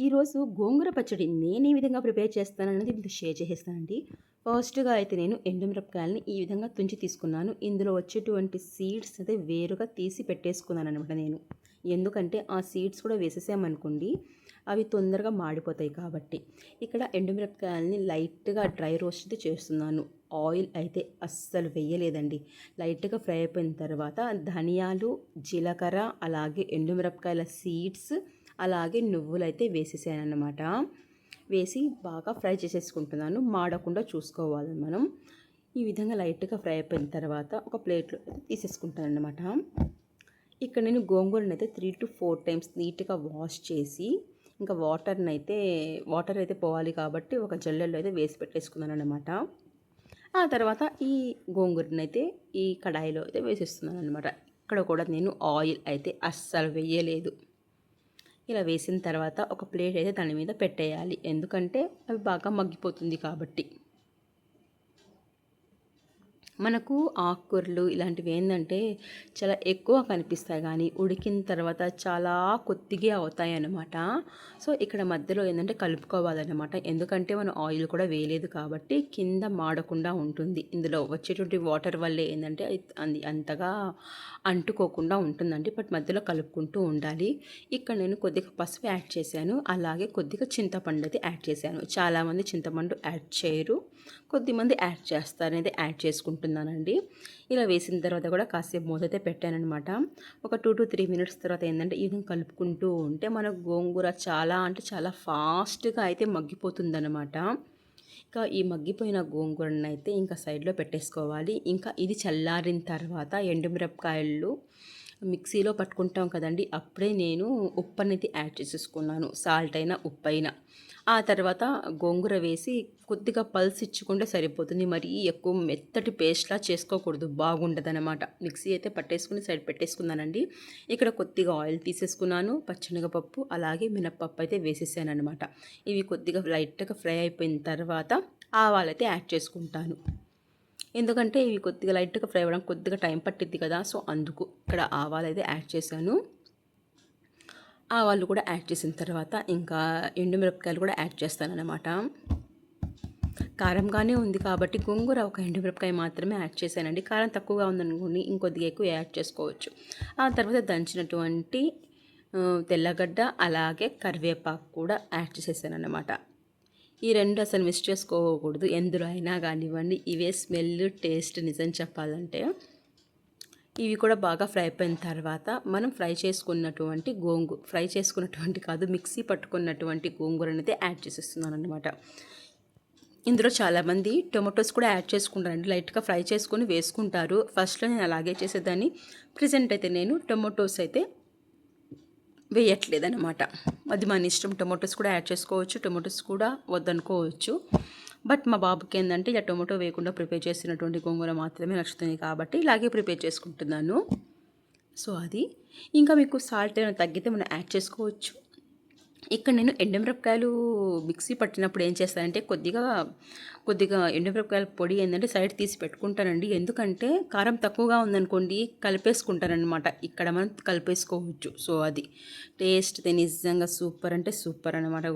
ఈరోజు గోంగూర పచ్చడి నేను ఏ విధంగా ప్రిపేర్ చేస్తాననేది మీతో షేర్ చేసేస్తానండి. ఫస్ట్‌గా అయితే నేను ఎండుమిరపకాయలని ఈ విధంగా తుంచి తీసుకున్నాను. ఇందులో వచ్చేటువంటి సీడ్స్ అయితే వేరుగా తీసి పెట్టేసుకున్నాననమాట నేను. ఎందుకంటే ఆ సీడ్స్ కూడా వేసేసామనుకోండి అవి తొందరగా మాడిపోతాయి కాబట్టి. ఇక్కడ ఎండుమిరపకాయలని లైట్‌గా డ్రై రోస్ట్ అయితే చేస్తున్నాను. ఆయిల్ అయితే అస్సలు వేయలేదండి. లైట్‌గా ఫ్రై అయిపోయిన తర్వాత ధనియాలు, జీలకర్ర అలాగే ఎండుమిరపకాయల సీడ్స్ అలాగే నువ్వులైతే వేసేసానన్నమాట. వేసి బాగా ఫ్రై చేసేసుకుంటున్నాను. మాడకుండా చూసుకోవాలి మనం. ఈ విధంగా లైట్‌గా ఫ్రై అయిపోయిన తర్వాత ఒక ప్లేట్‌లో అయితే తీసేసుకుంటానన్నమాట. ఇక్కడ నేను గోంగూరనైతే 3-4 టైమ్స్ నీట్‌గా వాష్ చేసి, ఇంకా వాటర్ అయితే పోవాలి కాబట్టి ఒక జల్లెడలో అయితే వేసి పెట్టేసుకున్నానన్నమాట. ఆ తర్వాత ఈ గోంగూరనైతే ఈ కడాయిలో అయితే వేసేస్తున్నానన్నమాట. ఇక్కడ కూడా నేను ఆయిల్ అయితే అస్సలు వేయలేదు. ఇలా వేసిన తర్వాత ఒక ప్లేట్ అయితే దాని మీద పెట్టేయాలి. ఎందుకంటే అవి బాగా మగ్గిపోతుంది కాబట్టి. మనకు ఆకుకూరలు ఇలాంటివి ఏంటంటే చాలా ఎక్కువ కనిపిస్తాయి కానీ ఉడికిన తర్వాత చాలా కొద్దిగా అవుతాయి అన్నమాట. సో ఇక్కడ మధ్యలో ఏంటంటే కలుపుకోవాలన్నమాట. ఎందుకంటే మనం ఆయిల్ కూడా వేయలేదు కాబట్టి కింద మాడకుండా ఉంటుంది. ఇందులో వచ్చేటువంటి వాటర్ వల్లే ఏంటంటే అది అంతగా అంటుకోకుండా ఉంటుందండి. బట్ మధ్యలో కలుపుకుంటూ ఉండాలి. ఇక్కడ నేను కొద్దిగా పసుపు యాడ్ చేశాను. అలాగే కొద్దిగా చింతపండు అయితే యాడ్ చేశాను. చాలామంది చింతపండు యాడ్ చేయరు, కొద్దిమంది యాడ్ చేస్తారు. అనేది యాడ్ చేసుకుంటున్నానండి. ఇలా వేసిన తర్వాత కూడా కాసేపు మూత అయితే పెట్టానమాట. ఒక 2-3 మినిట్స్ తర్వాత ఏంటంటే ఈ విధంగా కలుపుకుంటూ ఉంటే మన గోంగూర చాలా అంటే చాలా ఫాస్ట్గా అయితే మగ్గిపోతుందన్నమాట. ఇంకా ఈ మగ్గిపోయిన గోంగూరను అయితే ఇంకా సైడ్లో పెట్టేసుకోవాలి. ఇంకా ఇది చల్లారిన తర్వాత ఎండుమిరపకాయలు మిక్సీలో పట్టుకుంటాం కదండి, అప్పుడే నేను ఉప్పు అనేది యాడ్ చేసేసుకున్నాను. సాల్ట్ అయినా ఉప్పు అయినా. ఆ తర్వాత గోంగూర వేసి కొద్దిగా పల్స్ ఇచ్చుకుంటే సరిపోతుంది. మరీ ఎక్కువ మెత్తటి పేస్ట్లా చేసుకోకూడదు, బాగుండదనమాట. మిక్సీ అయితే పట్టేసుకుని సైడ్ పెట్టేసుకున్నానండి. ఇక్కడ కొద్దిగా ఆయిల్ తీసేసుకున్నాను. పచ్చెనగపప్పు అలాగే మినప్పప్పు అయితే వేసేసాను అనమాట. ఇవి కొద్దిగా లైట్గా ఫ్రై అయిపోయిన తర్వాత ఆవాలైతే యాడ్ చేసుకుంటాను. ఎందుకంటే ఇవి కొద్దిగా లైట్గా ఫ్రై అవ్వడానికి కొద్దిగా టైం పట్టిద్ది కదా, సో అందుకు ఇక్కడ ఆవాలు అయితే యాడ్ చేశాను. ఆవాలు కూడా యాడ్ చేసిన తర్వాత ఇంకా ఎండుమిరపకాయలు కూడా యాడ్ చేస్తానన్నమాట. కారంగానే ఉంది కాబట్టి గోంగూర ఒక ఎండుమిరపకాయ మాత్రమే యాడ్ చేశానండి. కారం తక్కువగా ఉందనుకోండి ఇంకొద్దిగా ఎక్కువ యాడ్ చేసుకోవచ్చు. ఆ తర్వాత దంచినటువంటి తెల్లగడ్డ అలాగే కరివేపాకు కూడా యాడ్ చేసేసాను అన్నమాట. ఈ రెండు అసలు మిస్ చేసుకోకూడదు ఎందులో అయినా కానివ్వండి. ఇవే స్మెల్ టేస్ట్ నిజం చెప్పాలంటే. ఇవి కూడా బాగా ఫ్రై అయిపోయిన తర్వాత మనం ఫ్రై చేసుకున్నటువంటి కాదు, మిక్సీ పట్టుకున్నటువంటి గోంగూరని అయితే యాడ్ చేసేస్తున్నాను అనమాట. ఇందులో చాలామంది టొమాటోస్ కూడా యాడ్ చేసుకుంటారండి. లైట్గా ఫ్రై చేసుకొని వేసుకుంటారు. ఫస్ట్లో నేను అలాగే చేసేదాన్ని. ప్రెజెంట్ అయితే నేను టొమాటోస్ అయితే వేయట్లేదన్నమాట. అది మన ఇష్టం. టొమాటోస్ కూడా యాడ్ చేసుకోవచ్చు, టొమాటోస్ కూడా వద్దనుకోవచ్చు. బట్ మా బాబుకి ఏంటంటే ఇలా టొమాటో వేయకుండా ప్రిపేర్ చేసినటువంటి గోంగూర మాత్రమే నచ్చుతుంది కాబట్టి ఇలాగే ప్రిపేర్ చేసుకుంటున్నాను. సో అది ఇంకా మీకు సాల్ట్ ఏమైనా తగ్గితే మనం యాడ్ చేసుకోవచ్చు. ఇక్కడ నేను ఎండుమిరపకాయలు మిక్సీ పట్టినప్పుడు ఏం చేస్తానంటే కొద్దిగా ఎండుమిరపకాయల పొడి ఏంటంటే సైడ్ తీసి పెట్టుకుంటానండి. ఎందుకంటే కారం తక్కువగా ఉందనుకోండి కలిపేసుకుంటారనమాట. ఇక్కడ మనం కలిపేసుకోవచ్చు. సో అది టేస్ట్ నిజంగా సూపర్ అంటే సూపర్ అనమాట.